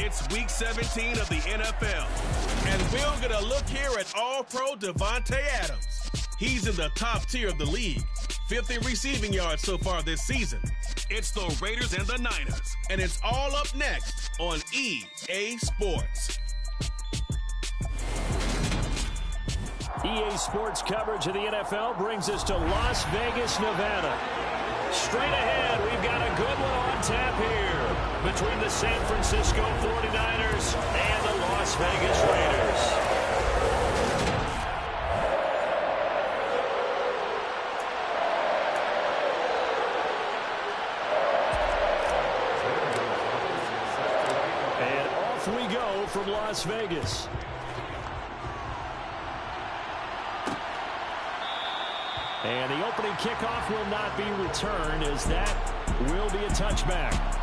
It's Week 17 of the NFL, and we'll get a look here at All-Pro Davante Adams. He's in the top tier of the league, 50 receiving yards so far this season. It's the Raiders and the Niners, and it's all up next on EA Sports. EA Sports coverage of the NFL brings us to Las Vegas, Nevada. Straight ahead, we've got a good one on tap here between the San Francisco 49ers and the Las Vegas Raiders. And off we go from Las Vegas. And the opening kickoff will not be returned, as that will be a touchback.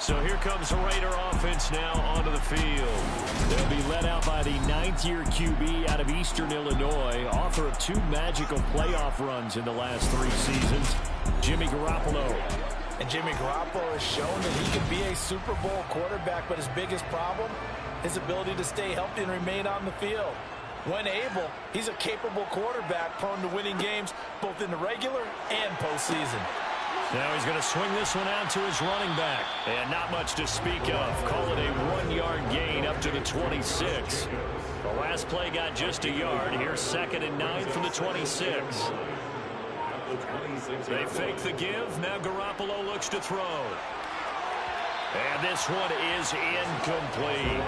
So here comes the Raider offense now onto the field. They'll be led out by the 9th-year QB out of Eastern Illinois, author of 2 magical playoff runs in the last 3 seasons, Jimmy Garoppolo. And Jimmy Garoppolo has shown that he can be a Super Bowl quarterback, but his biggest problem, his ability to stay healthy and remain on the field. When able, he's a capable quarterback prone to winning games both in the regular and postseason. Now he's going to swing this one out to his running back. And not much to speak of. Call it a 1-yard gain up to the 26. The last play got just a yard. Here's 2nd and 9 from the 26. They fake the give. Now Garoppolo looks to throw. And this one is incomplete.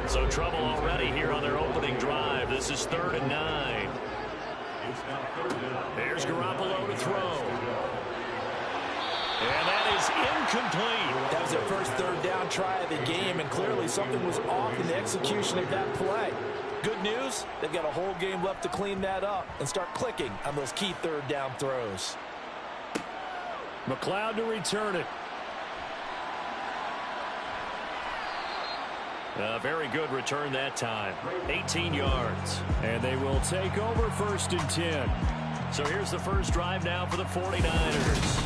So trouble already here on their opening drive. This is 3rd and 9. There's Garoppolo to throw. And that is incomplete. That was their first 3rd down try of the game, and clearly something was off in the execution of that play. Good news, they've got a whole game left to clean that up and start clicking on those key 3rd down throws. McLeod to return it. A very good return that time. 18 yards. And they will take over 1st and 10. So here's the first drive now for the 49ers.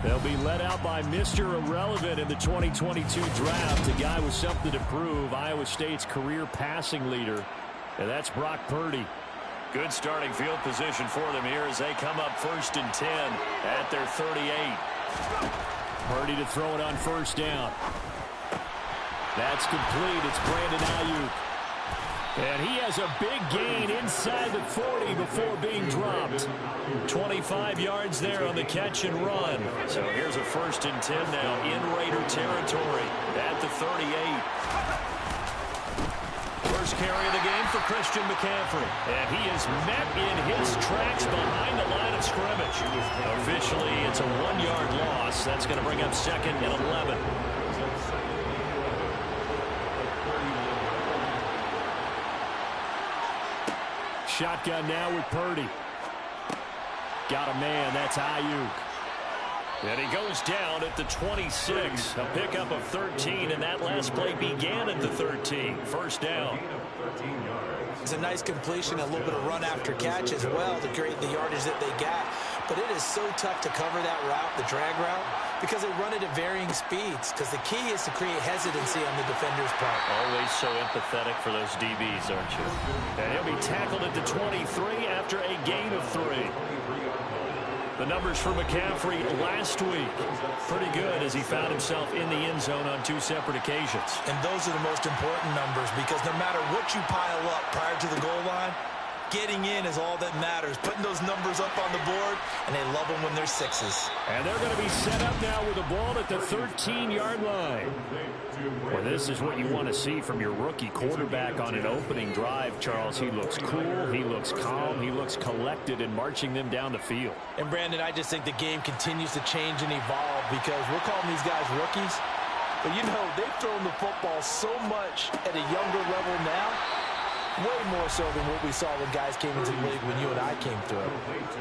They'll be led out by Mr. Irrelevant in the 2022 draft, a guy with something to prove, Iowa State's career passing leader. And that's Brock Purdy. Good starting field position for them here as they come up 1st and 10 at their 38. Purdy to throw it on 1st down. That's complete. It's Brandon Ayuk. And he has a big gain inside the 40 before being dropped. 25 yards there on the catch and run. So here's a 1st and 10 now in Raider territory at the 38. First carry of the game for Christian McCaffrey. And he is met in his tracks behind the line of scrimmage. Officially, it's a 1-yard loss. That's going to bring up 2nd and 11. Shotgun now with Purdy. Got a man. That's Ayuk. And he goes down at the 26. A pickup of 13, and that last play began at the 13. 1st down. It's a nice completion, a little bit of run after catch as well to create the yardage that they got. But it is so tough to cover that route, the drag route, because they run it at varying speeds. Because the key is to create hesitancy on the defender's part. Always so empathetic for those DBs, aren't you? And he'll be tackled at the 23 after a gain of 3. The numbers for McCaffrey last week, pretty good as he found himself in the end zone on 2 separate occasions. And those are the most important numbers, because no matter what you pile up prior to the goal line, getting in is all that matters. Putting those numbers up on the board, and they love them when they're 6s. And they're going to be set up now with the ball at the 13-yard line. Well, this is what you want to see from your rookie quarterback on an opening drive, Charles. He looks cool, he looks calm, he looks collected in marching them down the field. And, Brandon, I just think the game continues to change and evolve, because we're calling these guys rookies. But, you know, they've thrown the football so much at a younger level now, way more so than what we saw when guys came into the league when you and I came through.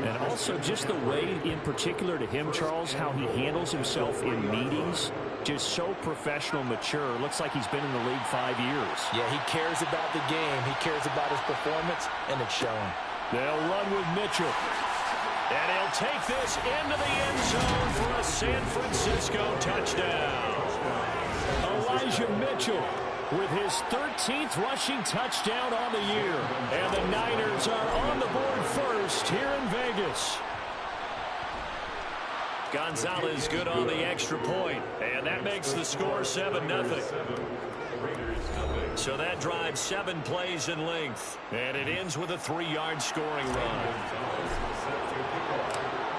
And also just the way, in particular to him, Charles, how he handles himself in meetings, just so professional, mature. Looks like he's been in the league 5 years. Yeah, he cares about the game. He cares about his performance, and it's showing. They'll run with Mitchell. And he'll take this into the end zone for a San Francisco touchdown. Elijah Mitchell with his 13th rushing touchdown on the year. And the Niners are on the board first here in Vegas. Gonzalez good on the extra point, and that makes the score 7-0. So that drives 7 plays in length, and it ends with a 3-yard scoring run.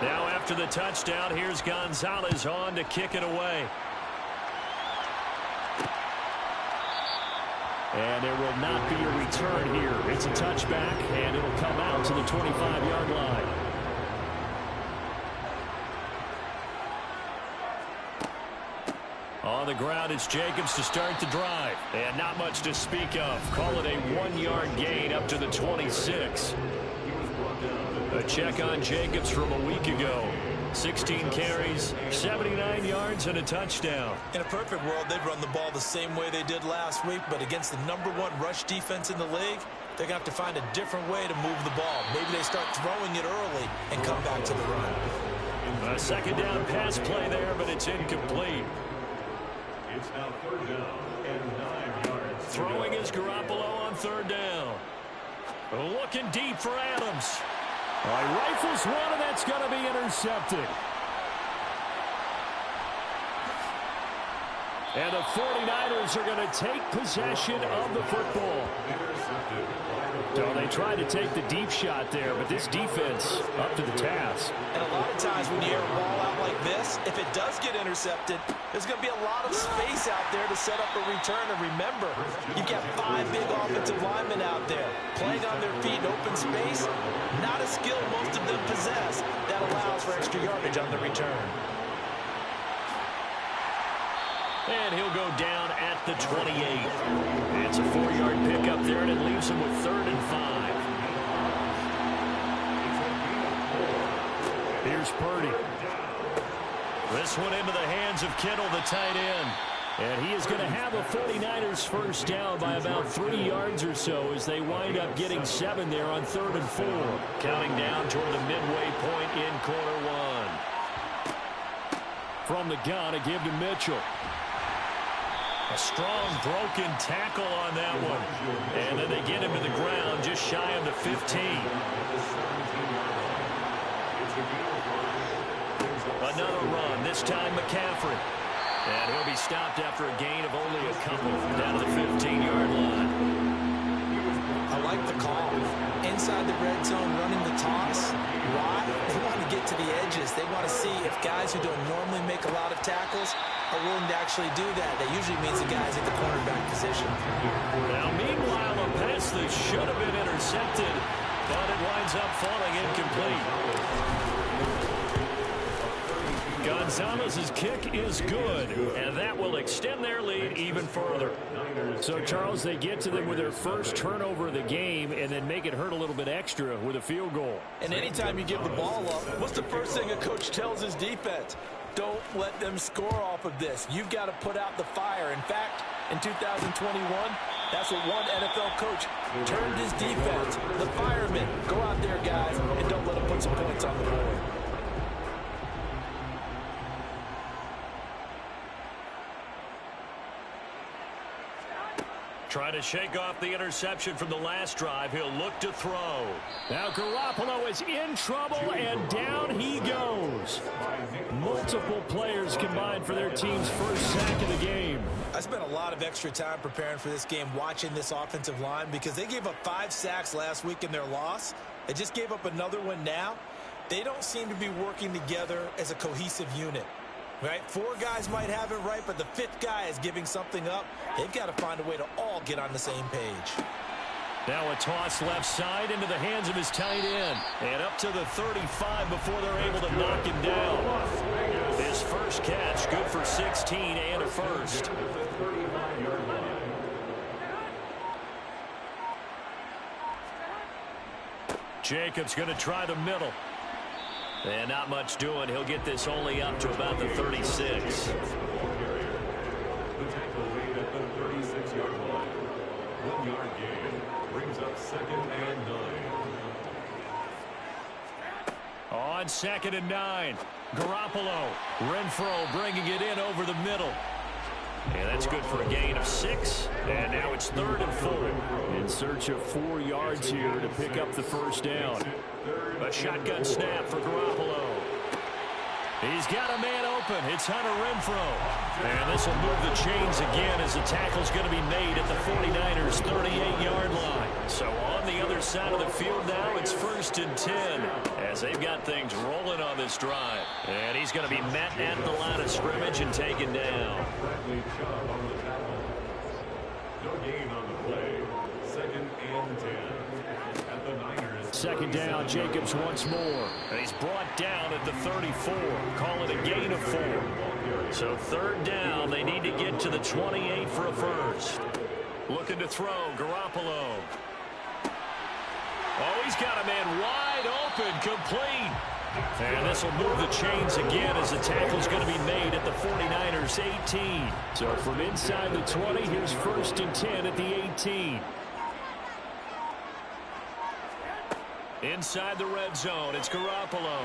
Now after the touchdown, here's Gonzalez on to kick it away. And there will not be a return here. It's a touchback, and it'll come out to the 25-yard line. On the ground, it's Jacobs to start the drive. And not much to speak of. Call it a 1-yard gain up to the 26. A check on Jacobs from a week ago. 16 carries, 79 yards, and a touchdown. In a perfect world, they'd run the ball the same way they did last week, but against the #1 rush defense in the league, they're going to have to find a different way to move the ball. Maybe they start throwing it early and come back to the run. A second down pass play there, but it's incomplete. It's now 3rd down and 9 yards. Throwing is Garoppolo on 3rd down. Looking deep for Adams. He rifles one, and that's going to be intercepted. And the 49ers are going to take possession of the football. So they tried to take the deep shot there, but this defense up to the task. And a lot of times when you air a ball out like this, if it does get intercepted, there's going to be a lot of space out there to set up a return. And remember, you've got 5 big offensive linemen out there playing on their feet in open space. Not a skill most of them possess that allows for extra yardage on the return. And he'll go down at the 28. It's a 4-yard pickup there, and it leaves him with 3rd and 5. Here's Purdy. This one into the hands of Kittle, the tight end. And he is going to have a 49ers first down by about 3 yards or so as they wind up getting 7 there on 3rd and 4. Counting down toward the midway point in quarter 1. From the gun, a give to Mitchell. A strong broken tackle on that one. And then they get him to the ground just shy of the 15. Another run, this time McCaffrey. And he'll be stopped after a gain of only a couple down to the 15-yard line. I like the call. Inside the red zone running the toss. Why? They want to get to the edges. They want to see if guys who don't normally make a lot of tackles are willing to actually do that. That usually means the guys at the cornerback position. Now, meanwhile, a pass that should have been intercepted, but it winds up falling incomplete. Gonzalez's kick is good, and that will extend their lead even further. So, Charles, they get to them with their first turnover of the game and then make it hurt a little bit extra with a field goal. And anytime you give the ball up, what's the first thing a coach tells his defense? Don't let them score off of this. You've got to put out the fire. In fact, in 2021, that's what one NFL coach turned his defense. The firemen. Go out there, guys, and don't let them put some points on the board. Trying to shake off the interception from the last drive. He'll look to throw. Now Garoppolo is in trouble, and down he goes. Multiple players combined for their team's first sack of the game. I spent a lot of extra time preparing for this game, watching this offensive line, because they gave up 5 sacks last week in their loss. They just gave up another one now. They don't seem to be working together as a cohesive unit. Right? 4 guys might have it right, but the 5th guy is giving something up. They've got to find a way to all get on the same page. Now a toss left side into the hands of his tight end. And up to the 35 before they're able to knock him down. His first catch, good for 16 and a first. Jacobs going to try the middle. And not much doing. He'll get this only up to about the 36. The tackle made at the 36-yard line. 1-yard gain brings up 2nd and 9. On 2nd and 9. Garoppolo. Renfro bringing it in over the middle. And that's good for a gain of 6. And now it's 3rd and 4. In search of 4 yards here to pick up the first down. A shotgun snap for Garoppolo. He's got a man open. It's Hunter Renfrow. And this will move the chains again as the tackle's going to be made at the 49ers' 38-yard line. So on the other side of the field now, it's 1st and 10 as they've got things rolling on this drive. And he's going to be met at the line of scrimmage and taken down. No gain on the play. 2nd and 10. At the Niners. 2nd down, Jacobs once more. And he's brought down at the 34. Call it a gain of 4. So 3rd down, they need to get to the 28 for a first. Looking to throw, Garoppolo. Oh, he's got a man wide open, complete. And this will move the chains again as the tackle's going to be made at the 49ers' 18. So from inside the 20, here's 1st and 10 at the 18. Inside the red zone, it's Garoppolo.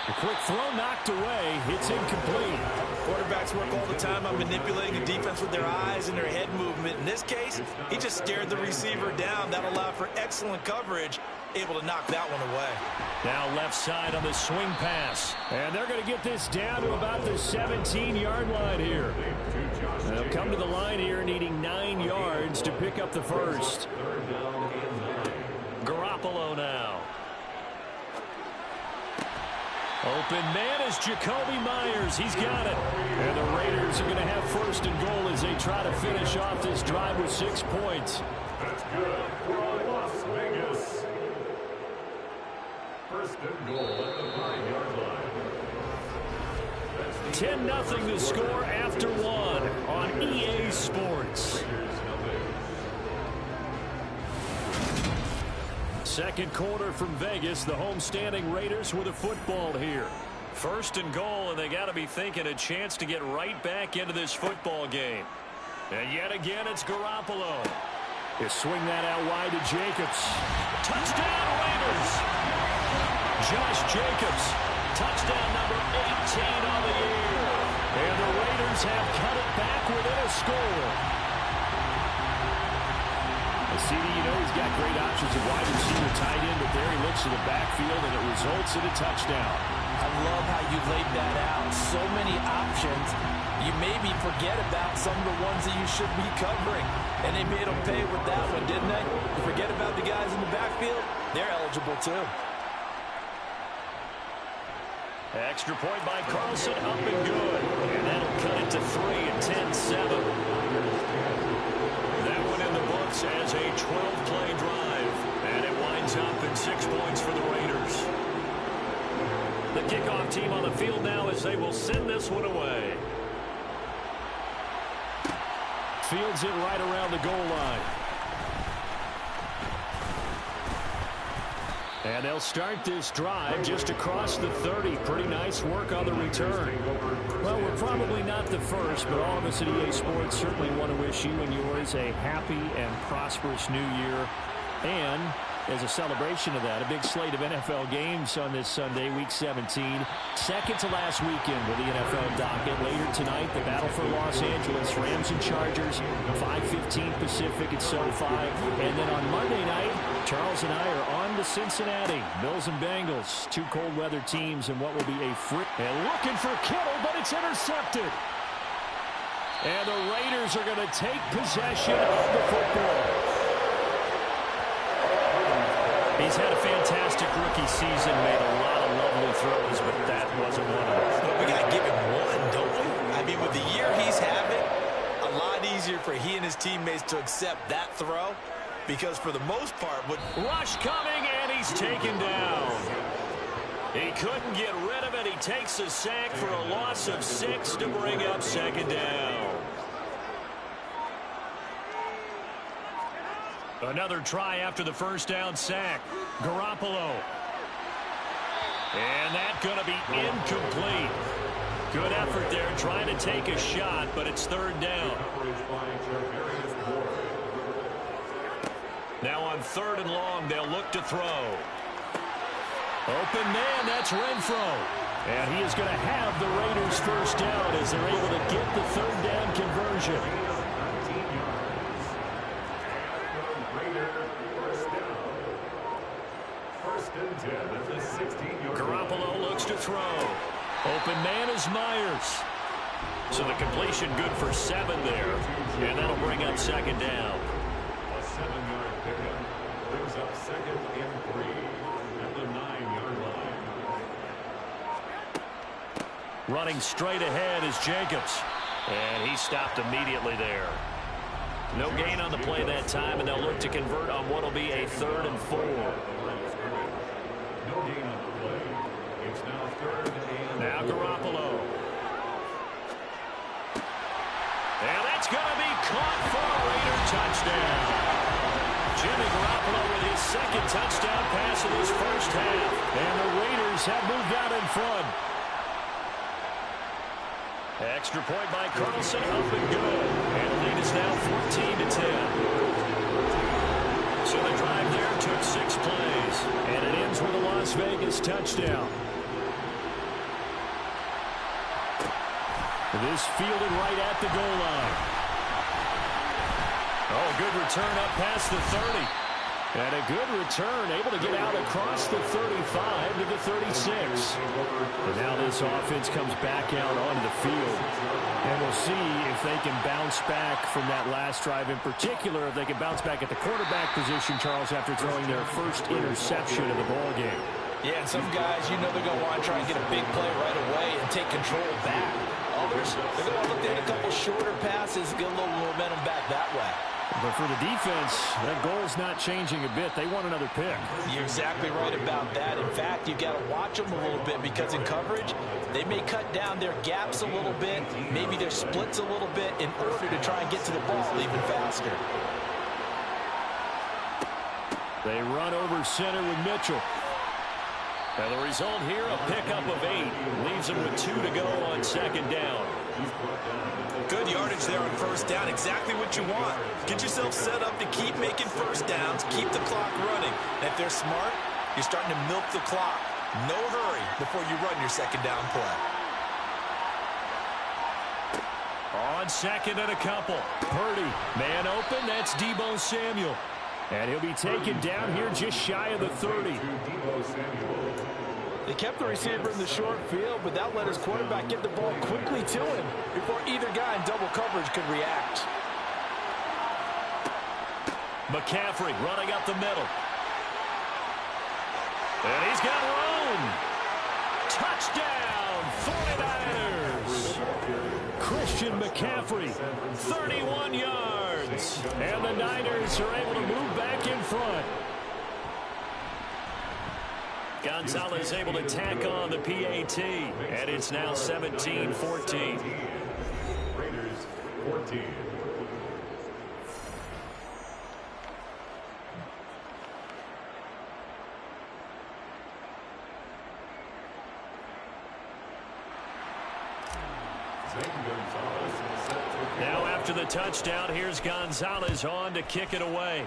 A quick throw knocked away. It's incomplete. Quarterbacks work all the time on manipulating a defense with their eyes and their head movement. In this case, he just stared the receiver down. That allowed for excellent coverage, able to knock that one away. Now left side on the swing pass. And they're going to get this down to about the 17-yard line here. They'll come to the line here needing 9 yards to pick up the first. Garoppolo now. Open man is Jacoby Myers. He's got it. And the Raiders are going to have 1st and goal as they try to finish off this drive with 6 points. That's good for Las Vegas. 1st and goal at the 5-yard line. 10-0 the score after 1 on EA Sports. 2nd quarter from Vegas. The homestanding Raiders with a football here. 1st and goal, and they got to be thinking a chance to get right back into this football game. And yet again, it's Garoppolo. He'll swing that out wide to Jacobs. Touchdown, Raiders! Josh Jacobs, touchdown number 18 on the year. And the Raiders have cut it back within a score. CD, you know he's got great options of wide receiver, tight end, but there he looks to the backfield, and it results in a touchdown. I love how you laid that out. So many options. You maybe forget about some of the ones that you should be covering. And they made them pay with that one, didn't they? You forget about the guys in the backfield. They're eligible, too. Extra point by Carlson, up and good. And that'll cut it to 3 and 10-7. That one in the books as a 12-play drive. And it winds up in 6 points for the Raiders. The kickoff team on the field now as they will send this one away. Fields it right around the goal line. And they'll start this drive just across the 30. Pretty nice work on the return. Well, we're probably not the first, but all of us at EA Sports certainly want to wish you and yours a happy and prosperous new year. And as a celebration of that, a big slate of NFL games on this Sunday, Week 17. Second to last weekend with the NFL docket. Later tonight, the battle for Los Angeles, Rams and Chargers, 5:15 Pacific at SoFi. And then on Monday night, Charles and I are on to Cincinnati. Bills and Bengals, 2 cold weather teams, and what will be a free. And looking for Kittle, but it's intercepted. And the Raiders are going to take possession of the football. He's had a fantastic rookie season, made a lot of lovely throws, but that wasn't one of them. We got to give him one, don't we? I mean, with the year he's having, a lot easier for he and his teammates to accept that throw, because for the most part, rush coming, and he's taken down. He couldn't get rid of it. He takes a sack for a loss of 6 to bring up 2nd down. Another try after the first down sack. Garoppolo. And that's going to be incomplete. Good effort there trying to take a shot, but it's 3rd down. Now on 3rd and long, they'll look to throw. Open man, that's Renfrow. And he is going to have the Raiders first down as they're able to get the third down conversion. Garoppolo looks to throw. Open man is Myers. So the completion good for 7 there. And that'll bring up second down. A 7-yard pickup brings up 2nd and 3 at the 9-yard line. Running straight ahead is Jacobs. And he stopped immediately there. No gain on the play that time, and they'll look to convert on what will be a 3rd and 4. No gain on the play. It's now 3rd and... Now Garoppolo. And that's going to be caught for a Raider touchdown. Jimmy Garoppolo with his 2nd touchdown pass of his first half. And the Raiders have moved out in front. Extra point by Carlson, up and good. And the lead is now 14-10. So the drive there took 6 plays. And it ends with a Las Vegas touchdown. This fielded right at the goal line. Oh, good return up past the 30. And a good return, able to get out across the 35 to the 36. And now this offense comes back out onto the field. And we'll see if they can bounce back from that last drive. In particular, if they can bounce back at the quarterback position, Charles, after throwing their first interception of the ballgame. Yeah, and some guys, you know they're going to want to try and get a big play right away and take control back. Others, they're going to look at a couple shorter passes, get a little momentum back that way. But for the defense, that goal's not changing a bit. They want another pick. You're exactly right about that. In fact, you've got to watch them a little bit because in coverage, they may cut down their gaps a little bit, maybe their splits a little bit in order to try and get to the ball even faster. They run over center with Mitchell. And the result here, a pickup of 8. Leaves them with 2 to go on second down. Good yardage there on first down. Exactly what you want. Get yourself set up to keep making first downs, keep the clock running. And if they're smart, you're starting to milk the clock. No hurry before you run your second down play. On second and a couple. Purdy, man open. That's Deebo Samuel. And he'll be taken down here just shy of the 30. They kept the receiver in the short field, but that let his quarterback get the ball quickly to him before either guy in double coverage could react. McCaffrey running up the middle. And he's got room. Touchdown, 49ers. Christian McCaffrey, 31 yards. And the Niners are able to move back in front. Gonzalez able to tack on the PAT, and it's now 17-14. Raiders 14. Now after the touchdown, here's Gonzalez on to kick it away.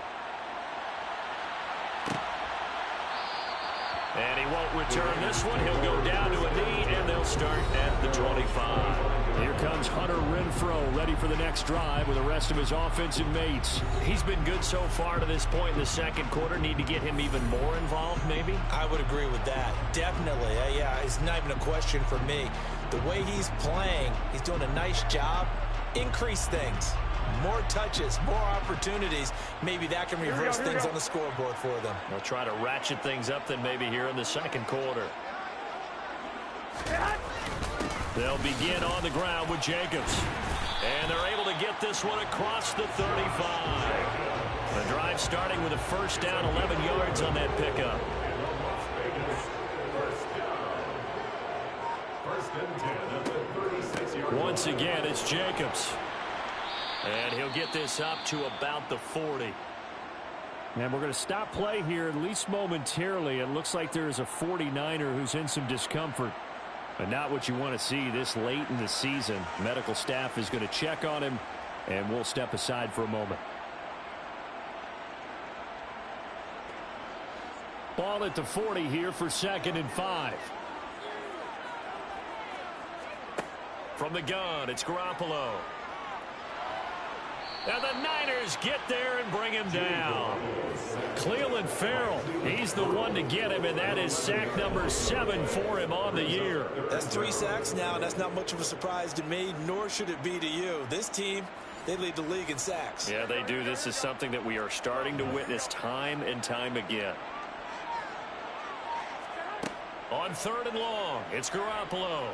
And he won't return this one. He'll go down to a knee, and they'll start at the 25. Here comes Hunter Renfrow, ready for the next drive with the rest of his offensive mates. He's been good so far to this point in the second quarter. Need to get him even more involved, maybe? I would agree with that. Definitely. Yeah, it's not even a question for me. The way he's playing, he's doing a nice job. Increase things. More touches, more opportunities. Maybe that can reverse things on the scoreboard for them. They'll try to ratchet things up then maybe here in the second quarter. They'll begin on the ground with Jacobs. And they're able to get this one across the 35. The drive starting with a first down, 11 yards on that pickup. Once again, it's Jacobs. And he'll get this up to about the 40. And we're going to stop play here, at least momentarily. It looks like there's a 49er who's in some discomfort. But not what you want to see this late in the season. Medical staff is going to check on him, and we'll step aside for a moment. Ball at the 40 here for 2nd and 5. From the gun, it's Garoppolo. And the Niners get there and bring him down. Clelin Ferrell, he's the one to get him, and that is sack number 7 for him on the year. That's 3 sacks now, and that's not much of a surprise to me, nor should it be to you. This team, they lead the league in sacks. Yeah, they do. This is something that we are starting to witness time and time again. On 3rd and long, it's Garoppolo.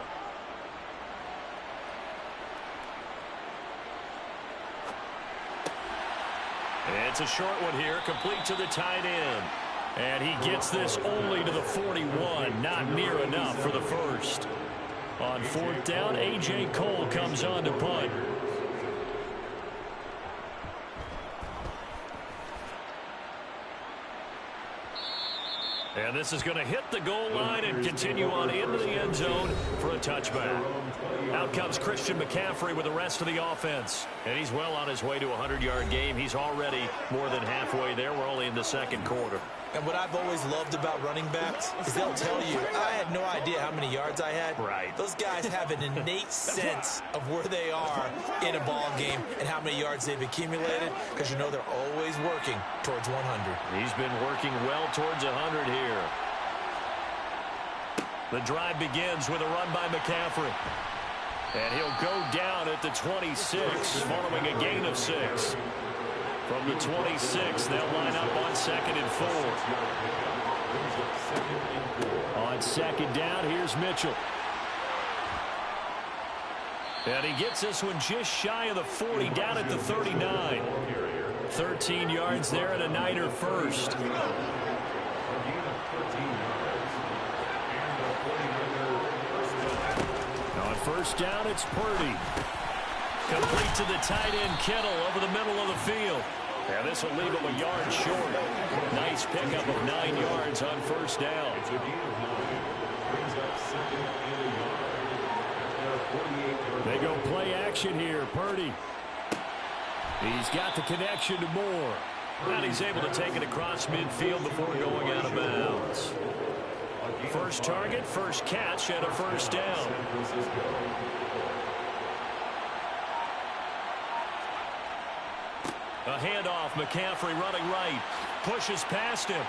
It's a short one here, complete to the tight end. And he gets this only to the 41, not near enough for the first. On 4th down, A.J. Cole comes on to punt. And this is going to hit the goal line and continue on into the end zone for a touchback. Out comes Christian McCaffrey with the rest of the offense. And he's well on his way to a 100-yard game. He's already more than halfway there. We're only in the 2nd quarter. And what I've always loved about running backs is they'll tell you, I had no idea how many yards I had. Right. Those guys have an innate sense of where they are in a ball game and how many yards they've accumulated, because you know they're always working towards 100. He's been working well towards 100 here. The drive begins with a run by McCaffrey. And he'll go down at the 26 following a gain of 6. From the 26, they'll line up on 2nd and 4. On 2nd down, here's Mitchell. And he gets this one just shy of the 40, down at the 39. 13 yards there and a Niner first. On 1st down, it's Purdy. Complete to the tight end, Kittle, over the middle of the field. And this will leave him a yard short. Nice pickup of 9 yards on 1st down. They go play action here. Purdy. He's got the connection to Moore. And he's able to take it across midfield before going out of bounds. First target, first catch, and a 1st down. A handoff, McCaffrey running right, pushes past him,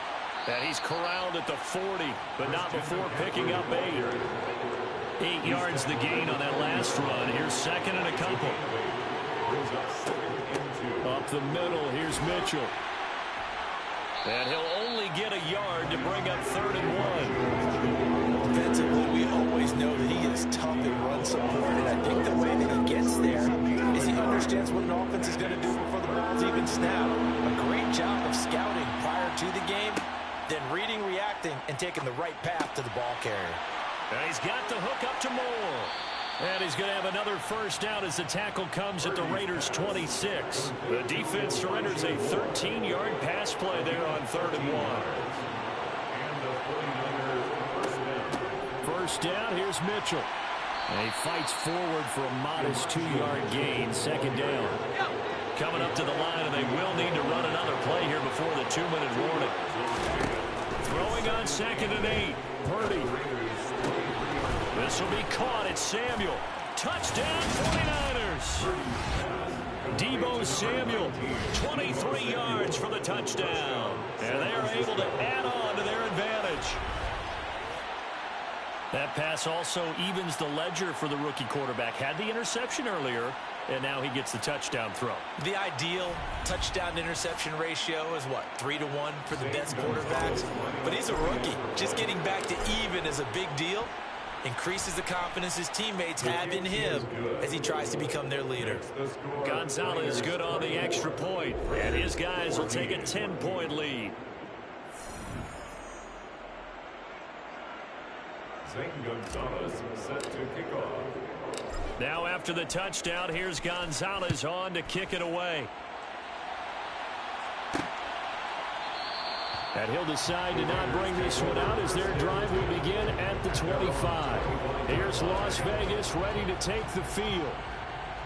and he's corralled at the 40, but not before picking up 8. 8 yards the gain on that last run. Here's 2nd and a couple. Up the middle, here's Mitchell. And he'll only get a yard to bring up 3rd and 1. Defensively, we always know that he is tough in run support, and I think the way that he gets there is he understands what an offense is going to do before the ball's even snapped. A great job of scouting prior to the game, then reading, reacting, and taking the right path to the ball carrier. And he's got the hook up to Moore. And he's going to have another 1st down as the tackle comes at the Raiders' 26. The defense surrenders a 13-yard pass play there on 3rd and 1. 1st down, here's Mitchell. And he fights forward for a modest 2-yard gain, 2nd down. Coming up to the line, and they will need to run another play here before the 2-minute warning. Throwing on 2nd and 8, Purdy. This will be caught. It's Samuel. Touchdown, 49ers. Deebo Samuel, 23 yards for the touchdown. And they are able to add on to their advantage. That pass also evens the ledger for the rookie quarterback. Had the interception earlier, and now he gets the touchdown throw. The ideal touchdown-interception ratio is, what, 3-to-1 for the best quarterbacks? But he's a rookie. Just getting back to even is a big deal. Increases the confidence his teammates have in him as he tries to become their leader. Gonzalez good on the extra point, and his guys will take a 10-point lead. Zane Gonzalez set to kick off. Now after the touchdown, here's Gonzalez on to kick it away. And he'll decide to not bring this one out as their drive will begin at the 25. Here's Las Vegas ready to take the field.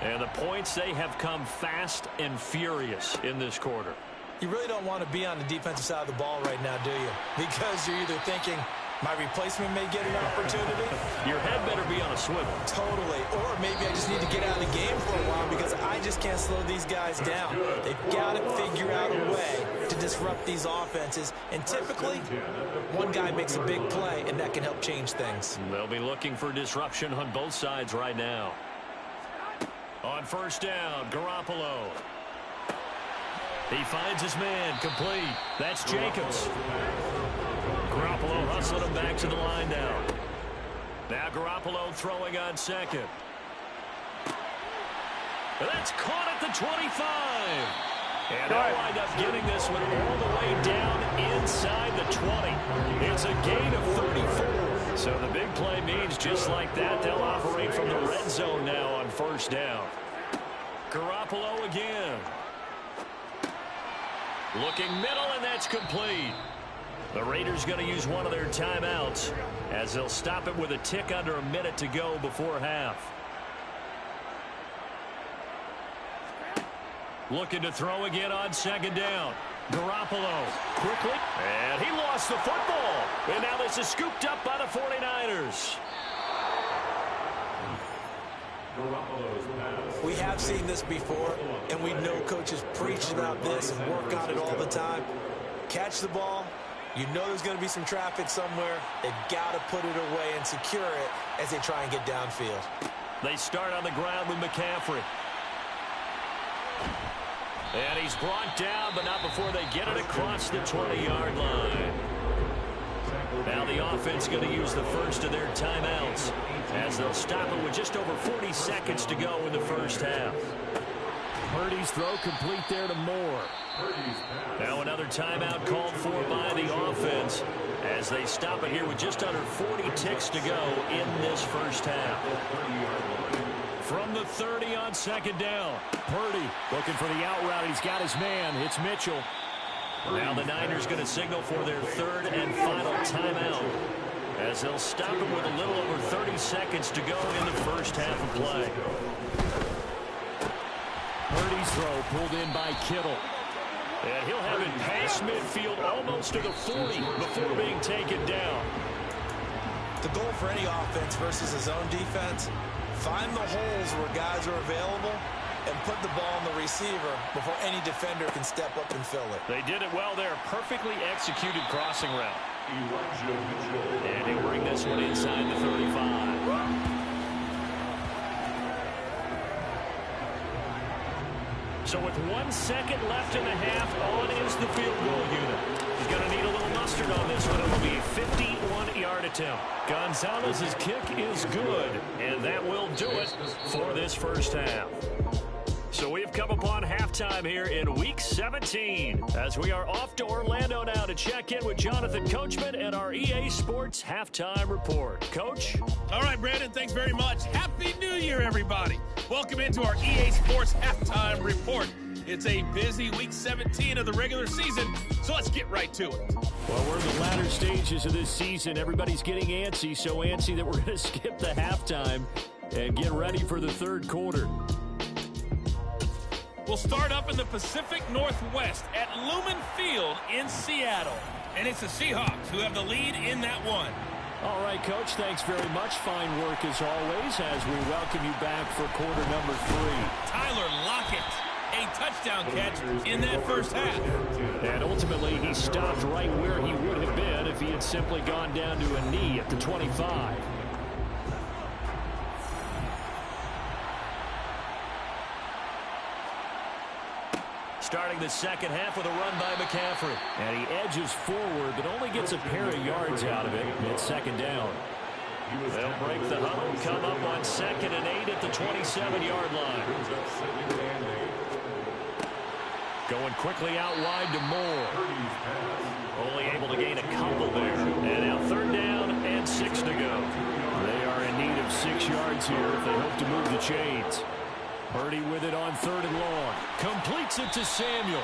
And the points, they have come fast and furious in this quarter. You really don't want to be on the defensive side of the ball right now, do you? Because you're either thinking, My replacement may get an opportunity. Your head better be on a swivel. Totally. Or maybe I just need to get out of the game for a while because I just can't slow these guys down. They've got to figure out a way to disrupt these offenses. And typically, one guy makes a big play, and that can help change things. They'll be looking for disruption on both sides right now. On first down, Garoppolo. He finds his man, complete. That's Jacobs. Garoppolo hustling him back to the line now. Now Garoppolo throwing on second. That's caught at the 25. And they'll wind up getting this one all the way down inside the 20. It's a gain of 34. So the big play means just like that, they'll operate from the red zone now on first down. Garoppolo again. Looking middle, and that's complete. The Raiders going to use one of their timeouts as they'll stop it with a tick under a minute to go before half. Looking to throw again on second down. Garoppolo quickly, and he lost the football. And now this is scooped up by the 49ers. We have seen this before, and we know coaches preach about this and work on it all the time. Catch the ball. You know there's going to be some traffic somewhere. They've got to put it away and secure it as they try and get downfield. They start on the ground with McCaffrey. And he's brought down, but not before they get it across the 20-yard line. Now the offense going to use the first of their timeouts as they'll stop it with just over 40 seconds to go in the first half. Purdy's throw complete there to Moore. Now another timeout called for by the offense as they stop it here with just under 40 ticks to go in this first half. From the 30 on second down. Purdy looking for the out route. He's got his man. It's Mitchell. Now the Niners going to signal for their third and final timeout as they'll stop it with a little over 30 seconds to go in the first half of play. Purdy's throw pulled in by Kittle. And he'll have it past midfield almost to the 40 before being taken down. The goal for any offense versus his own defense, find the holes where guys are available and put the ball on the receiver before any defender can step up and fill it. They did it well there. Perfectly executed crossing route. And he'll bring this one inside the 35. So with 1 second left in the half, on is the field goal unit. He's going to need a little mustard on this one. It'll be a 51-yard attempt. Gonzalez's kick is good, and that will do it for this first half. So we have come upon halftime here in Week 17 as we are off to Orlando now to check in with Jonathan Coachman and our EA Sports Halftime Report. Coach? All right, Brandon, thanks very much. Happy New Year, everybody. Welcome into our EA Sports Halftime Report. It's a busy Week 17 of the regular season, so let's get right to it. Well, we're in the latter stages of this season. Everybody's getting antsy, so antsy that we're going to skip the halftime and get ready for the third quarter. We'll start up in the Pacific Northwest at Lumen Field in Seattle. And it's the Seahawks who have the lead in that one. All right, Coach, thanks very much. Fine work as always as we welcome you back for quarter number 3. Tyler Lockett, a touchdown catch in that first half. And ultimately, he stopped right where he would have been if he had simply gone down to a knee at the 25. Starting the second half with a run by McCaffrey. And he edges forward, but only gets a pair of yards out of it. It's second down. They'll break the huddle, come up on 2nd and 8 at the 27-yard line. Going quickly out wide to Moore. Only able to gain a couple there. And now 3rd down and 6 to go. They are in need of 6 yards here if they hope to move the chains. Purdy with it on 3rd and long. Completes it to Samuel.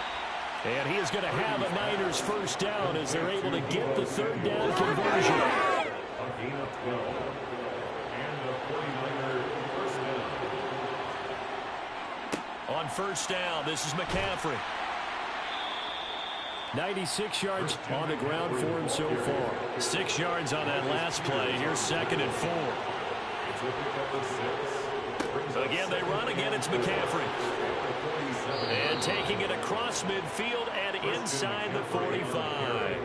And he is going to have a Niners first down as they're able to get the 3rd down conversion. A gain of 12. And the 49er first down. On first down, this is McCaffrey. 96 yards on the ground for him so far. 6 yards on that last play. Here's 2nd and 4. Again, they run. Again, it's McCaffrey. And taking it across midfield and inside the 45.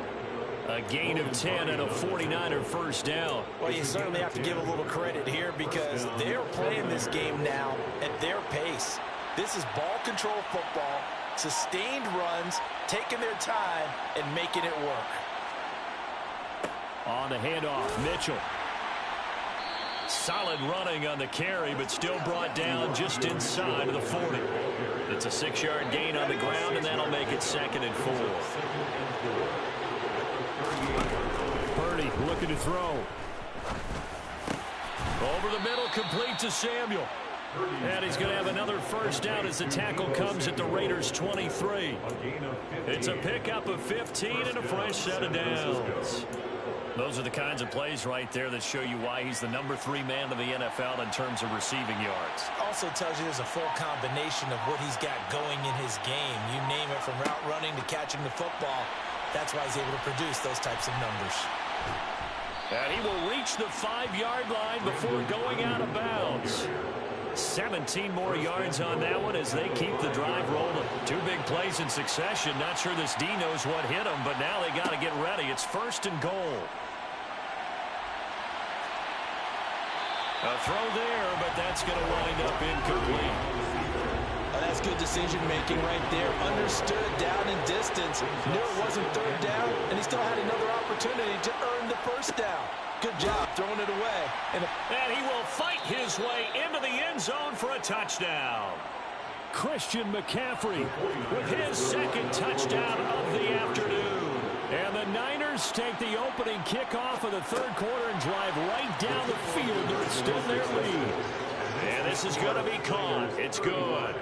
A gain of 10 and a 49er first down. Well, you certainly have to give a little credit here because they're playing this game now at their pace. This is ball control football, sustained runs, taking their time, and making it work. On the handoff, Mitchell. Solid running on the carry, but still brought down just inside of the 40. It's a 6-yard gain on the ground, and that'll make it 2nd and 4. Purdy looking to throw. Over the middle, complete to Samuel. And he's going to have another first down as the tackle comes at the Raiders' 23. It's a pickup of 15 and a fresh set of downs. Those are the kinds of plays right there that show you why he's the number 3 man of the NFL in terms of receiving yards. Also tells you there's a full combination of what he's got going in his game. You name it, from route running to catching the football. That's why he's able to produce those types of numbers. And he will reach the 5-yard line before going out of bounds. 17 more yards on that one as they keep the drive rolling. 2 big plays in succession. Not sure this D knows what hit him, but now they got to get ready. It's 1st and goal. A throw there, but that's going to wind up incomplete. Oh, that's good decision-making right there. Understood down and distance. Knew it wasn't 3rd down, and he still had another opportunity to earn the 1st down. Good job throwing it away. And he will fight his way into the end zone for a touchdown. Christian McCaffrey with his 2nd touchdown of the afternoon. And the Niners take the opening kickoff of the 3rd quarter and drive right down the field to extend their lead. And this is going to be caught. It's good.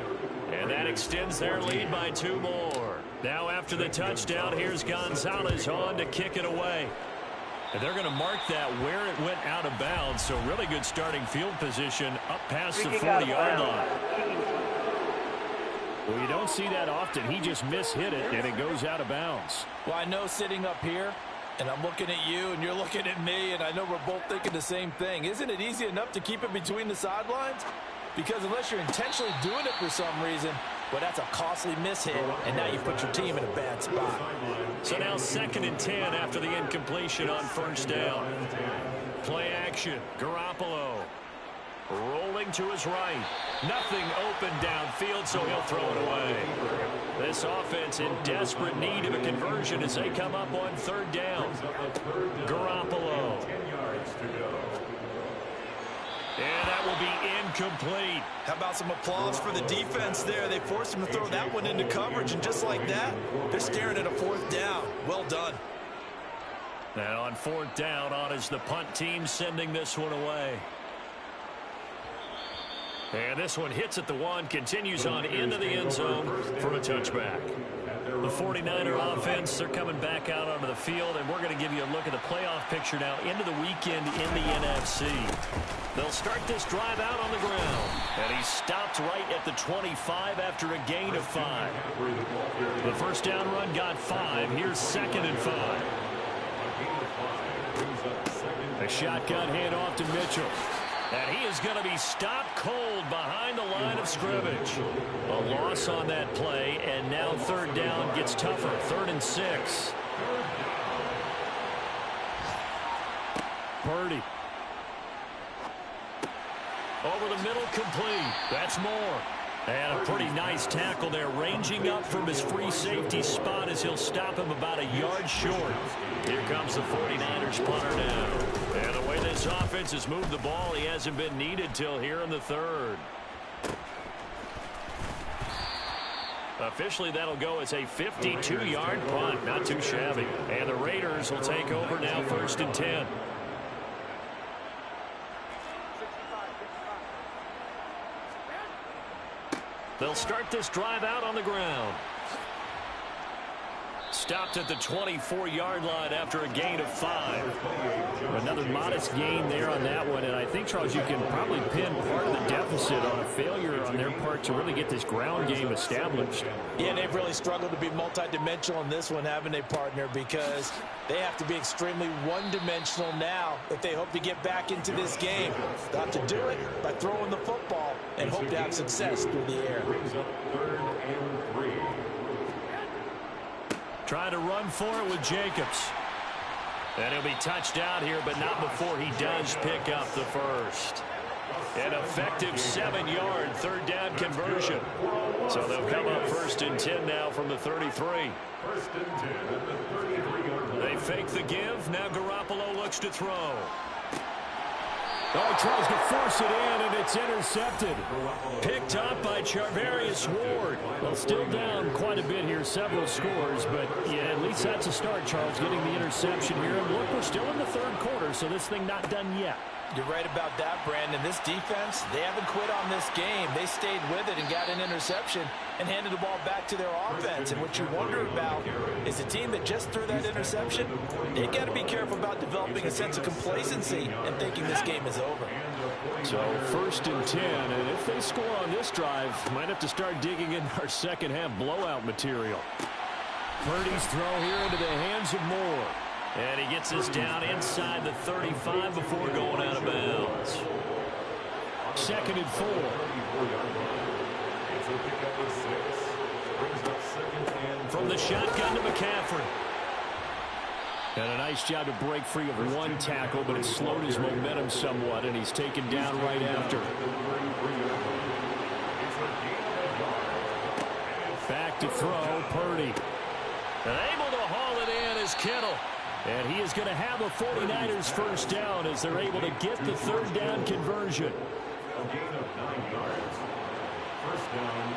And that extends their lead by 2 more. Now after the touchdown, here's Gonzalez on to kick it away. And they're going to mark that where it went out of bounds. So really good starting field position up past the 40-yard line. Well, you don't see that often. He just mishit it, and it goes out of bounds. Well, I know sitting up here, and I'm looking at you, and you're looking at me, and I know we're both thinking the same thing. Isn't it easy enough to keep it between the sidelines? Because unless you're intentionally doing it for some reason, well, that's a costly mishit, and now you put your team in a bad spot. So now 2nd and 10 after the incompletion on 1st down. Play action. Garoppolo rolling to his right. Nothing open downfield, so he'll throw it away. This offense in desperate need of a conversion as they come up on 3rd down. Garoppolo. And that will be incomplete. How about some applause for the defense there? They forced him to throw that one into coverage, and just like that, they're staring at a 4th down. Well done. And on 4th down, on is the punt team sending this one away. And this one hits at the 1, continues on into the end zone for a touchback. The 49er offense, they're coming back out onto the field, and we're going to give you a look at the playoff picture now into the weekend in the NFC. They'll start this drive out on the ground, and he stopped right at the 25 after a gain of 5. The first down run got 5. Here's 2nd and 5. A shotgun handoff to Mitchell. And he is going to be stopped cold behind the line of scrimmage. A loss on that play, and now 3rd down gets tougher. 3rd and 6. Purdy. Over the middle, complete. That's more. And a pretty nice tackle there, ranging up from his free safety spot as he'll stop him about a yard short. Here comes the 49ers punter now. And the way this offense has moved the ball, he hasn't been needed till here in the 3rd. Officially, that'll go as a 52-yard punt. Not too shabby. And the Raiders will take over now 1st and 10. They'll start this drive out on the ground. stopped at the 24-yard line after a gain of 5. Another modest gain there on that one, and I think, Charles, you can probably pin part of the deficit on a failure on their part to really get this ground game established. Yeah, they've really struggled to be multidimensional in this one, haven't they, partner? Because they have to be extremely one-dimensional now if they hope to get back into this game. They'll have to do it by throwing the football and hope to have success through the air. Brings up 3rd and 3. Trying to run for it with Jacobs. And he'll be touched out here, but not before he does pick up the first. An effective 7-yard 3rd down conversion. So they'll come up 1st and 10 now from the 33. 1st and 10 at the 33-yard line. They fake the give. Now Garoppolo looks to throw. Oh, he tries to force it in, and it's intercepted. Picked up by Charvarius Ward. Well, still down quite a bit here, several scores, but yeah, at least that's a start, Charles, getting the interception here. And look, we're still in the 3rd quarter, so this thing not done yet. You're right about that, Brandon. This defense, they haven't quit on this game. They stayed with it and got an interception and handed the ball back to their offense. And what you wonder about is a team that just threw that interception, they got to be careful about developing a sense of complacency and thinking this game is over. So 1st and 10, and if they score on this drive, might have to start digging in our second half blowout material. Purdy's throw here into the hands of Moore. And he gets us down inside the 35 before going out of bounds. 2nd and 4. From the shotgun to McCaffrey. And a nice job to break free of one tackle, but it slowed his momentum somewhat, and he's taken down right after. Back to throw, Purdy. And able to haul it in is Kittle. And he is going to have a 49ers 1st down as they're able to get the 3rd down conversion. A gain of 9 yards. 1st down,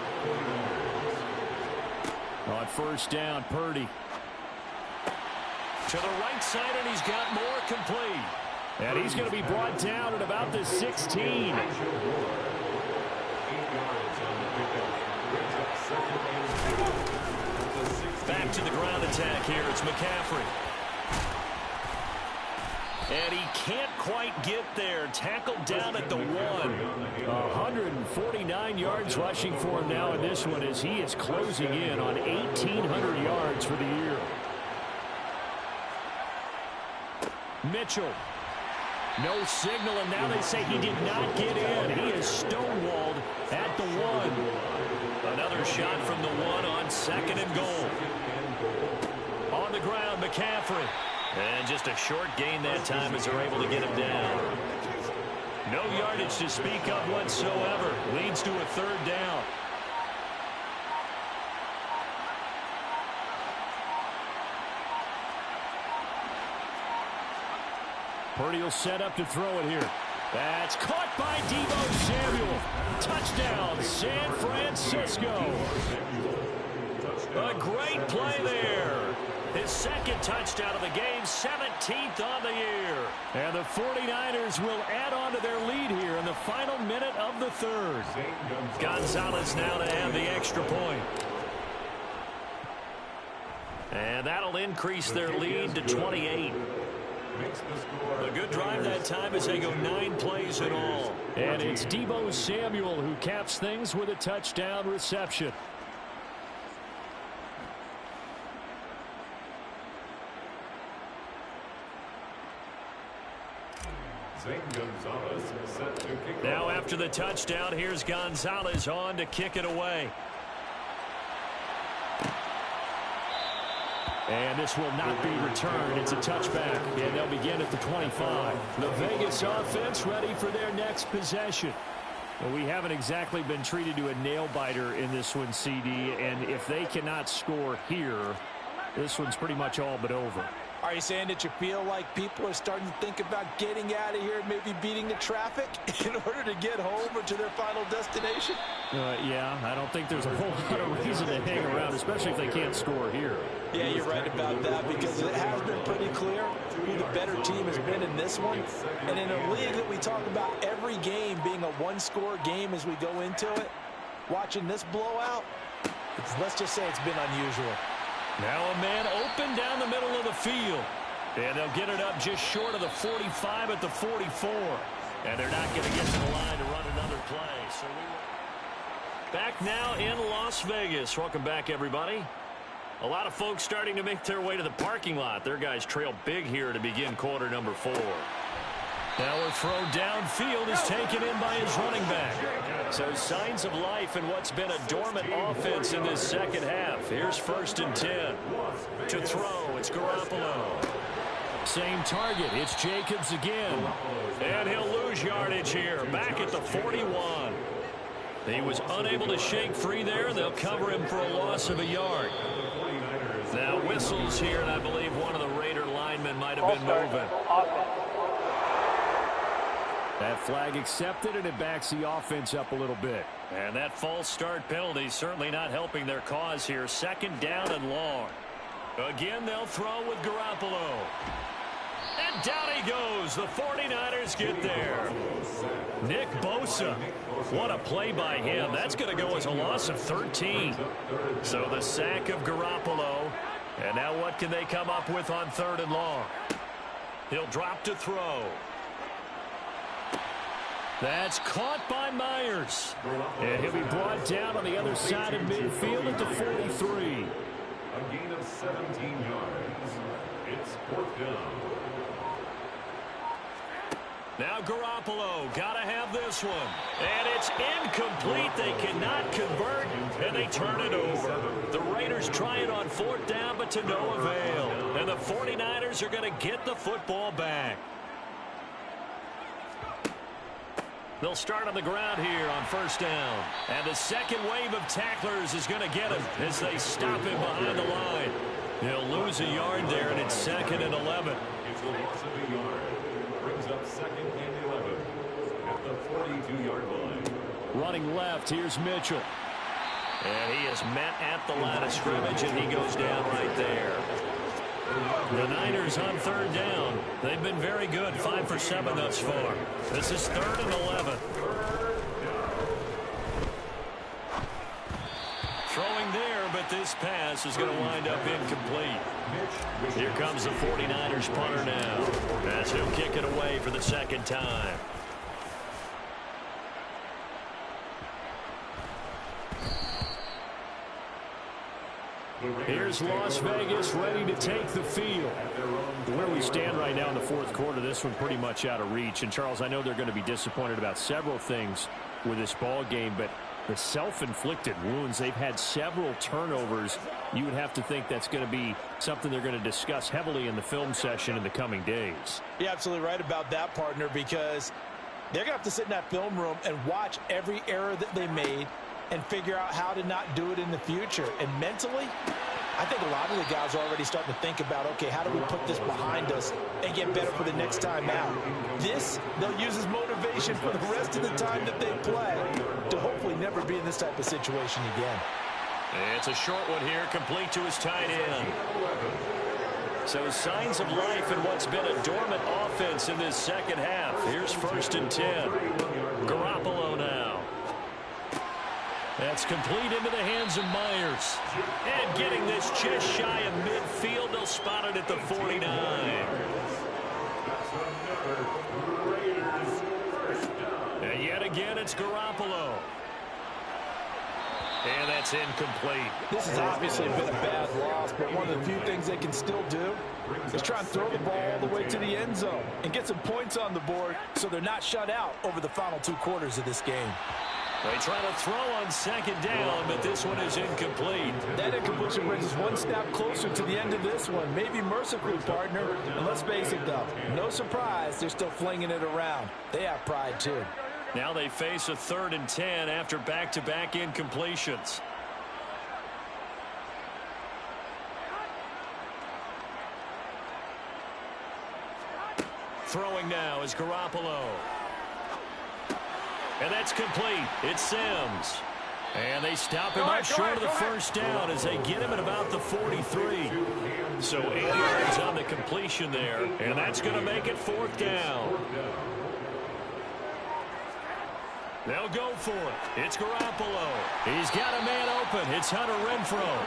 49ers. On 1st down, Purdy. To the right side, and he's got Moore complete. And he's going to be brought down at about the 16. 8 yards on the pickup. Brings up 2nd and 2. Back to the ground attack here. It's McCaffrey. And he can't quite get there. Tackled down at the 1. 149 yards rushing for him now in this one as he is closing in on 1,800 yards for the year. Mitchell. No signal, and now they say he did not get in. He is stonewalled at the 1. Another shot from the 1 on 2nd and goal. On the ground, McCaffrey. And just a short gain that time as they're able to get him down. No yardage to speak of whatsoever. Leads to a 3rd down. Purdy will set up to throw it here. That's caught by Deebo Samuel. Touchdown, San Francisco. A great play there. His 2nd touchdown of the game, 17th on the year. And the 49ers will add on to their lead here in the final minute of the 3rd. Gonzalez now to have the extra point. And that'll increase their lead to 28. A good drive that time as they go 9 plays in all. And it's Deebo Samuel who caps things with a touchdown reception. Now after the touchdown, here's Gonzalez on to kick it away. And this will not be returned. It's a touchback, and they'll begin at the 25. The Vegas offense ready for their next possession. Well, we haven't exactly been treated to a nail-biter in this one, CD, and if they cannot score here, this one's pretty much all but over. Are you saying that you feel like people are starting to think about getting out of here and maybe beating the traffic in order to get home or to their final destination? Yeah, I don't think there's a whole lot of reason to hang around, especially if they can't score here. Yeah, you're right about that because it has been pretty clear who the better team has been in this one. And in a league that we talk about every game being a one-score game as we go into it, watching this blowout, let's just say it's been unusual. Now a man open down the middle of the field. And they'll get it up just short of the 45 at the 44. And they're not going to get to the line to run another play. So back now in Las Vegas. Welcome back, everybody. A lot of folks starting to make their way to the parking lot. Their guys trail big here to begin quarter number 4. Now a throw downfield is taken in by his running back. So signs of life in what's been a dormant offense in this second half. Here's 1st and 10. To throw, it's Garoppolo. Same target, it's Jacobs again. And he'll lose yardage here, back at the 41. He was unable to shake free there. They'll cover him for a loss of a yard. Now whistles here, and I believe one of the Raider linemen might have been moving. That flag accepted, and it backs the offense up a little bit. And that false start penalty certainly not helping their cause here. 2nd down and long. Again, they'll throw with Garoppolo. And down he goes. The 49ers get there. Nick Bosa. What a play by him. That's going to go as a loss of 13. So the sack of Garoppolo. And now what can they come up with on 3rd and long? He'll drop to throw. That's caught by Myers. And he'll be brought down on the other side of midfield at the 43. A gain of 17 yards. It's 4th down. Now Garoppolo, gotta have this one. And it's incomplete. They cannot convert, and they turn it over. The Raiders try it on 4th down, but to no avail. And the 49ers are going to get the football back. They'll start on the ground here on 1st down. And the second wave of tacklers is going to get him as they stop him behind the line. He'll lose a yard there, and it's 2nd and 11. It's a loss of a yard. Brings up 2nd and 11 at the 42-yard line. Running left, here's Mitchell. And he is met at the line of scrimmage, and he goes down right there. The Niners on 3rd down. They've been very good, 5 for 7 thus far. This is 3rd and 11. Throwing there, but this pass is going to wind up incomplete. Here comes the 49ers punter now, as he'll kick it away for the 2nd time. Here's Las Vegas ready to take the field. Where we stand right now in the 4th quarter, this one pretty much out of reach. And, Charles, I know they're going to be disappointed about several things with this ball game, but the self-inflicted wounds, they've had several turnovers. You would have to think that's going to be something they're going to discuss heavily in the film session in the coming days. You're absolutely right about that, partner, because they're going to have to sit in that film room and watch every error that they made and figure out how to not do it in the future. And mentally, I think a lot of the guys are already starting to think about, okay, how do we put this behind us and get better for the next time out? This, they'll use as motivation for the rest of the time that they play to hopefully never be in this type of situation again. It's a short one here, complete to his tight end. So signs of life in what's been a dormant offense in this second half. Here's 1st and 10. Garoppolo now. That's complete into the hands of Myers. And getting this just shy of midfield, they'll spot it at the 49. And yet again, it's Garoppolo. And that's incomplete. This has obviously been a bad loss, but one of the few things they can still do is try and throw the ball all the way to the end zone and get some points on the board so they're not shut out over the final 2 quarters of this game. They try to throw on 2nd down, but this one is incomplete. That incompletion brings us one step closer to the end of this one. Maybe mercifully, partner. And let's face it, though, no surprise, they're still flinging it around. They have pride, too. Now they face a 3rd and 10 after back-to-back incompletions. Throwing now is Garoppolo. And that's complete. It's Sims. And they stop him up short of the 1st down as they get him at about the 43. So 8 yards on the completion there. And that's going to make it 4th down. They'll go for it. It's Garoppolo. He's got a man open. It's Hunter Renfrow.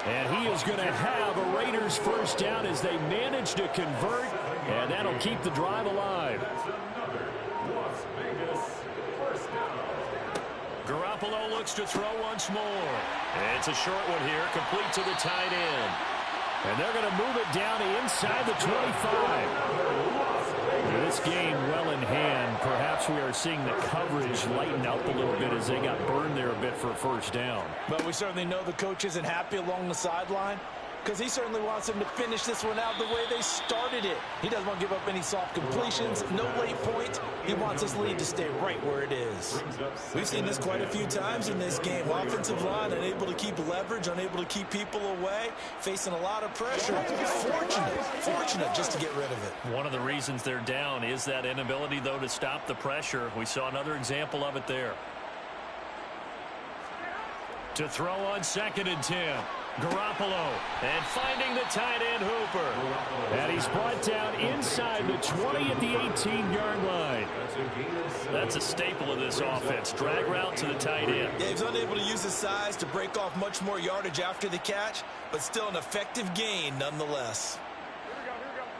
And he is going to have a Raiders first down as they manage to convert, and that'll keep the drive alive. Garoppolo looks to throw once more. It's a short one here, complete to the tight end. And they're going to move it down inside the 25. This game well in hand. Perhaps we are seeing the coverage lighten up a little bit as they got burned there a bit for a first down. But we certainly know the coach isn't happy along the sideline because he certainly wants them to finish this one out the way they started it. He doesn't want to give up any soft completions, no late points. He wants his lead to stay right where it is. We've seen this quite a few times in this game. Offensive line unable to keep leverage, unable to keep people away, facing a lot of pressure. Fortunate just to get rid of it. One of the reasons they're down is that inability, though, to stop the pressure. We saw another example of it there. To throw on 2nd and 10. Garoppolo, and finding the tight end Hooper. And he's brought down inside the 20 at the 18-yard line. That's a staple of this offense. Drag route to the tight end. Yeah, he's unable to use his size to break off much more yardage after the catch, but still an effective gain nonetheless.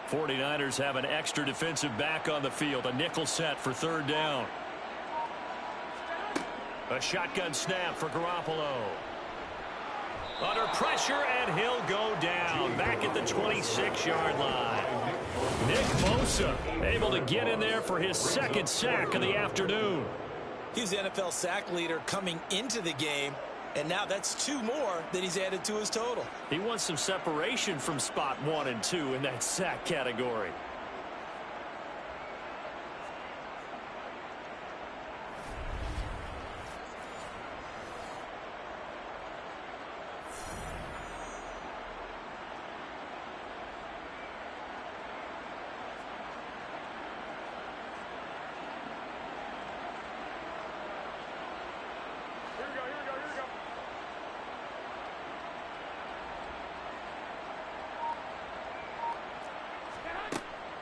49ers have an extra defensive back on the field. A nickel set for 3rd down. A shotgun snap for Garoppolo. Under pressure, and he'll go down. Back at the 26-yard line. Nick Bosa able to get in there for his 2nd sack of the afternoon. He's the NFL sack leader coming into the game, and now that's 2 more that he's added to his total. He wants some separation from spot 1 and 2 in that sack category.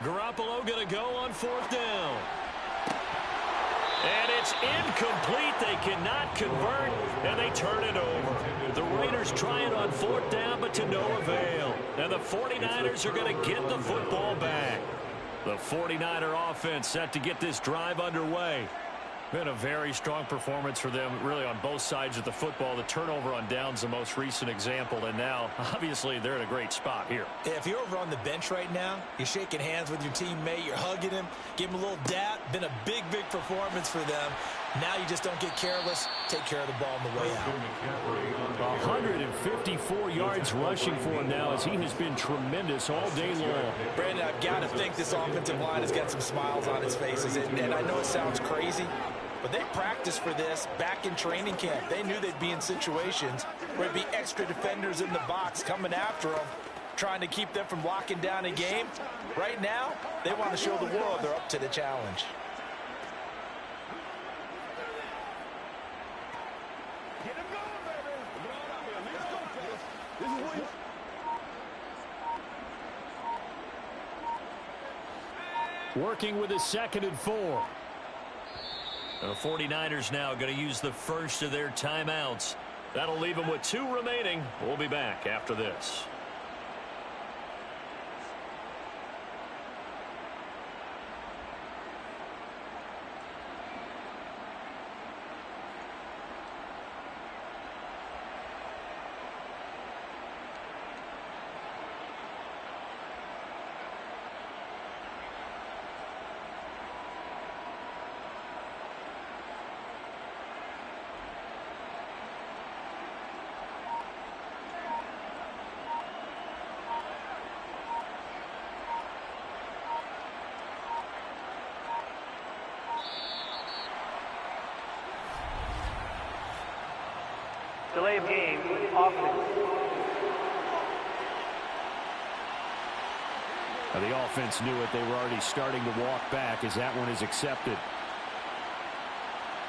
Garoppolo going to go on 4th down. And it's incomplete. They cannot convert, and they turn it over. The Raiders try it on 4th down, but to no avail. And the 49ers are going to get the football back. The 49er offense set to get this drive underway. Been a very strong performance for them, really, on both sides of the football. The turnover on downs, the most recent example, and now, obviously, they're in a great spot here. Yeah, if you're over on the bench right now, you're shaking hands with your teammate, you're hugging him, give him a little dap. Been a big performance for them. Now you just don't get careless. Take care of the ball on the way out. 154 yards rushing for him now as he has been tremendous all day long. Brandon, I've got to think this offensive line has got some smiles on its faces. And I know it sounds crazy, but they practiced for this back in training camp. They knew they'd be in situations where there'd be extra defenders in the box coming after them, trying to keep them from locking down a game. Right now, they want to show the world they're up to the challenge. Working with a 2nd and 4. The 49ers now going to use the first of their timeouts. That'll leave them with 2 remaining. We'll be back after this. Delay of game, offense. The offense knew it. They were already starting to walk back as that one is accepted.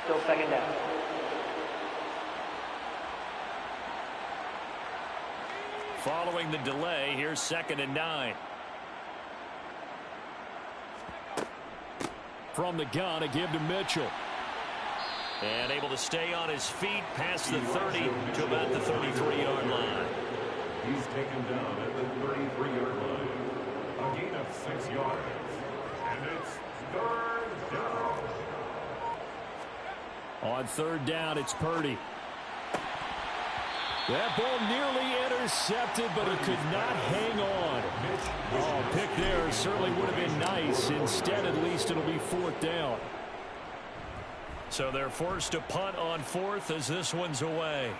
Still 2nd down. Following the delay, here's 2nd and 9. From the gun, a give to Mitchell. And able to stay on his feet past the 30 to about the 33-yard line. He's taken down at the 33-yard line. A gain of 6 yards. And it's third down. On third down, it's Purdy. That ball nearly intercepted, but he could not hang on. Oh, pick there certainly would have been nice. Instead, at least it'll be fourth down. So they're forced to punt on fourth as this one's away.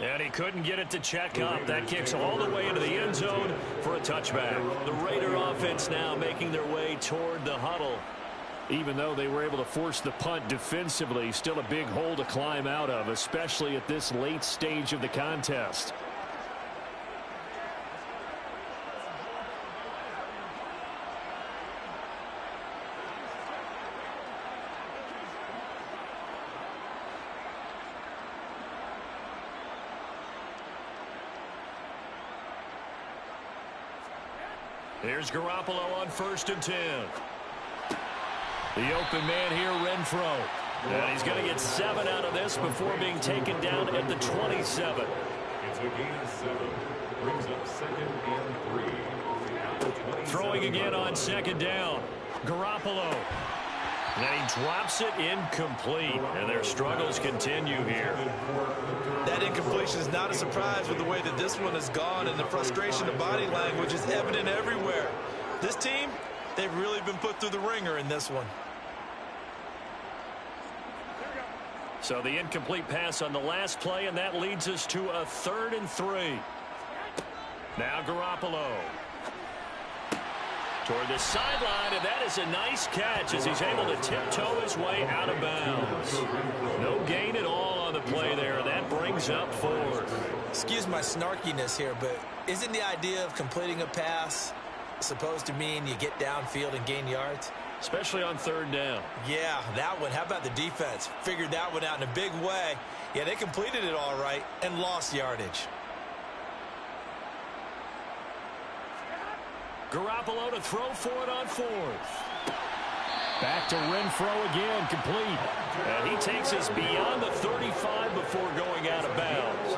And he couldn't get it to check up. That kicks all the way into the end zone for a touchback. The Raider offense now making their way toward the huddle. Even though they were able to force the punt defensively, still a big hole to climb out of, especially at this late stage of the contest. Here's Garoppolo on 1st and 10. The open man here, Renfro. And he's going to get 7 out of this before being taken down at the 27. It's a gain of 7. Brings up 2nd and 3. Throwing again on 2nd down. Garoppolo. And he drops it incomplete. And their struggles continue here. That incompletion is not a surprise with the way that this one has gone, and the frustration of body language is evident everywhere. This team, they've really been put through the ringer in this one. So the incomplete pass on the last play, and that leads us to a 3rd and 3. Now Garoppolo. Toward the sideline, and that is a nice catch as he's able to tiptoe his way out of bounds. No gain at all on the play there. That brings up 4th. Excuse my snarkiness here, but isn't the idea of completing a pass supposed to mean you get downfield and gain yards? Especially on 3rd down. Yeah, that one. How about the defense? Figured that one out in a big way. Yeah, they completed it all right and lost yardage. Garoppolo to throw for it on 4th. Back to Renfro again, complete. And he takes us beyond the 35 before going out of bounds.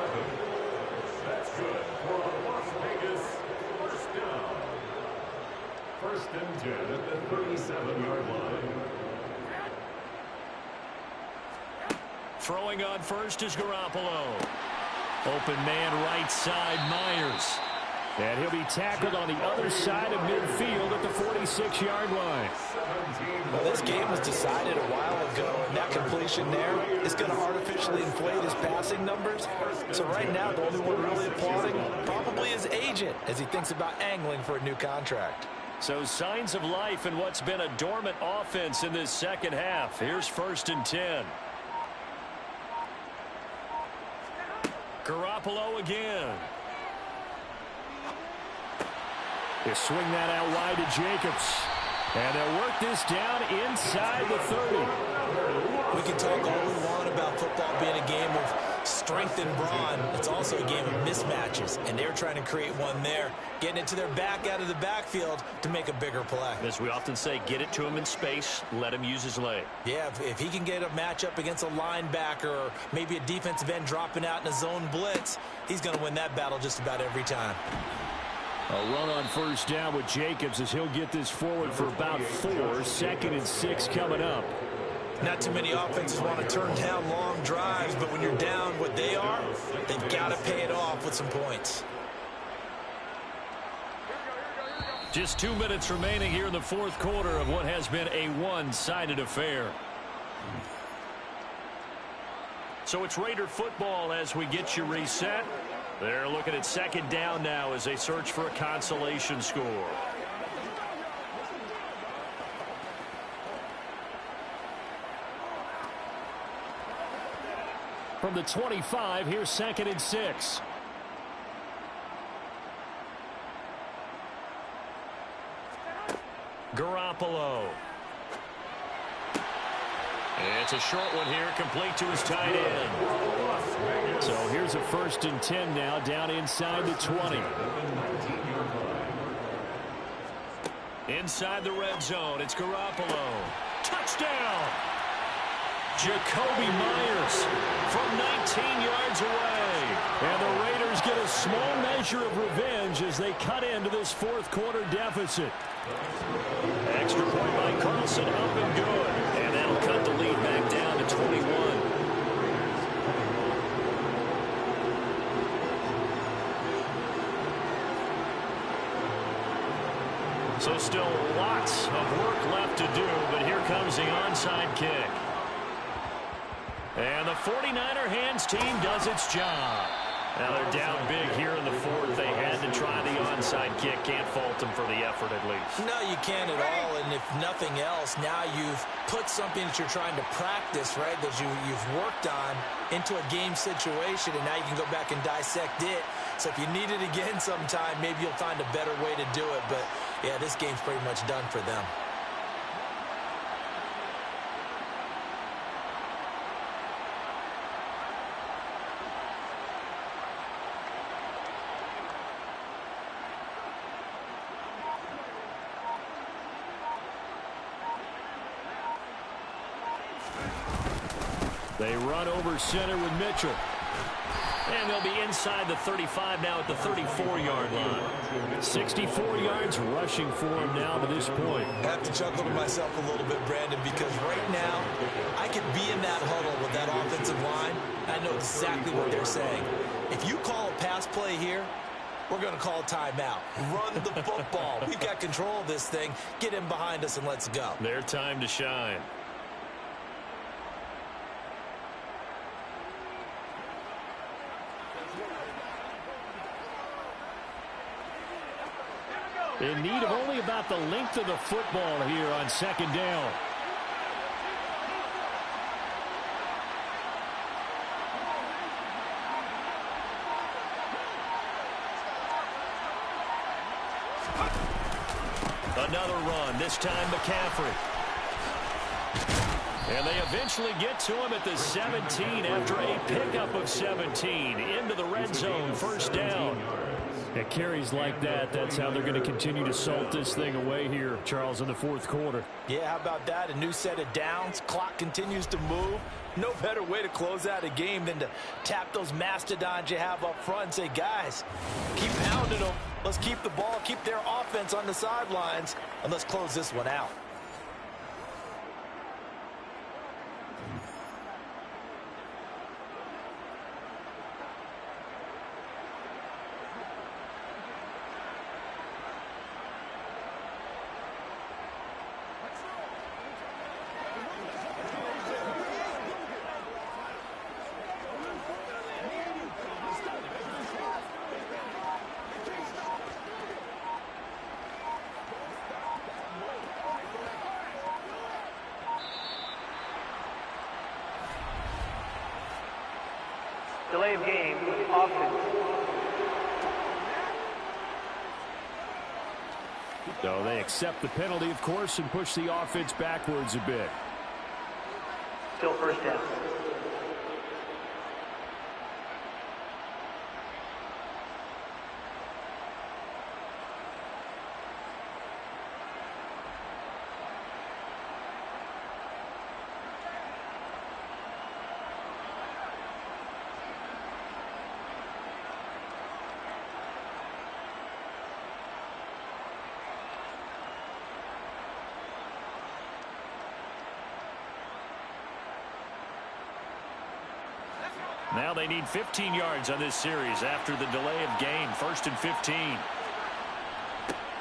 That's good for a Las Vegas first down. 1st and 10 at the 37-yard line. Throwing on 1st is Garoppolo. Open man right side, Myers. And he'll be tackled on the other side of midfield at the 46-yard line. Well, this game was decided a while ago, and that completion there is going to artificially inflate his passing numbers. So right now, the only one really applauding probably his agent as he thinks about angling for a new contract. So signs of life in what's been a dormant offense in this second half. Here's 1st and 10. Garoppolo again. They swing that out wide to Jacobs. And they'll work this down inside the 30. We can talk all we want about football being a game of strength and brawn. It's also a game of mismatches, and they're trying to create one there, getting it to their back out of the backfield to make a bigger play. As we often say, get it to him in space, let him use his leg. Yeah, if he can get a matchup against a linebacker or maybe a defensive end dropping out in a zone blitz, he's going to win that battle just about every time. A run on 1st down with Jacobs as he'll get this forward for about 4. 2nd and 6 coming up. Not too many offenses want to turn down long drives, but when you're down what they are, they've got to pay it off with some points. Just 2 minutes remaining here in the 4th quarter of what has been a one-sided affair. So it's Raider football as we get you reset. They're looking at 2nd down now as they search for a consolation score. From the 25, here's 2nd and 6. Garoppolo. It's a short one here, complete to his tight end. So here's a 1st and 10 now, down inside the 20. Inside the red zone, it's Garoppolo. Touchdown! Jakobi Meyers from 19 yards away. And the Raiders get a small measure of revenge as they cut into this fourth quarter deficit. Extra point by Carlson, up and good. And that'll cut the lead back down to 21. So still lots of work left to do, but here comes the onside kick. And the 49er hands team does its job. Now they're down big here in the fourth. They had to try the onside kick. Can't fault them for the effort at least. No, you can't at all. And if nothing else, now you've put something that you're trying to practice, right, that you've worked on into a game situation, and now you can go back and dissect it. So if you need it again sometime, maybe you'll find a better way to do it. But, yeah, this game's pretty much done for them. They run over center with Mitchell. And they'll be inside the 35 now at the 34-yard line. 64 yards rushing for him now to this point. I have to chuckle to myself a little bit, Brandon, because right now I could be in that huddle with that offensive line. I know exactly what they're saying. If you call a pass play here, we're going to call a timeout. Run the football. We've got control of this thing. Get in behind us and let's go. Their time to shine. In need of only about the length of the football here on second down. Another run, this time McCaffrey. And they eventually get to him at the 17 after a pickup of 17 into the red zone, first down. At carries like that, that's how they're going to continue to salt this thing away here, Charles, in the fourth quarter. Yeah, how about that? A new set of downs. Clock continues to move. No better way to close out a game than to tap those mastodons you have up front and say, guys, keep pounding them. Let's keep the ball, keep their offense on the sidelines, and let's close this one out. Delay of game, offense. So they accept the penalty, of course, and push the offense backwards a bit. Still first down. Now they need 15 yards on this series after the delay of game. First and 15.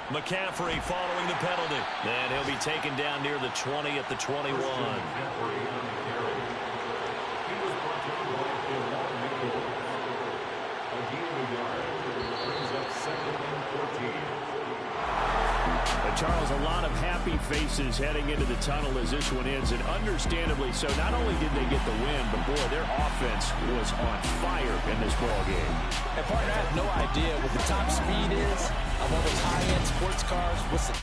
McCaffrey following the penalty. And he'll be taken down near the 20 at the 21. Charles, a lot of happy faces heading into the tunnel as this one ends, and understandably so. Not only did they get the win, but boy, their offense was on fire in this ball game. And partner, I have no idea what the top speed is of all those high-end sports cars. What's the...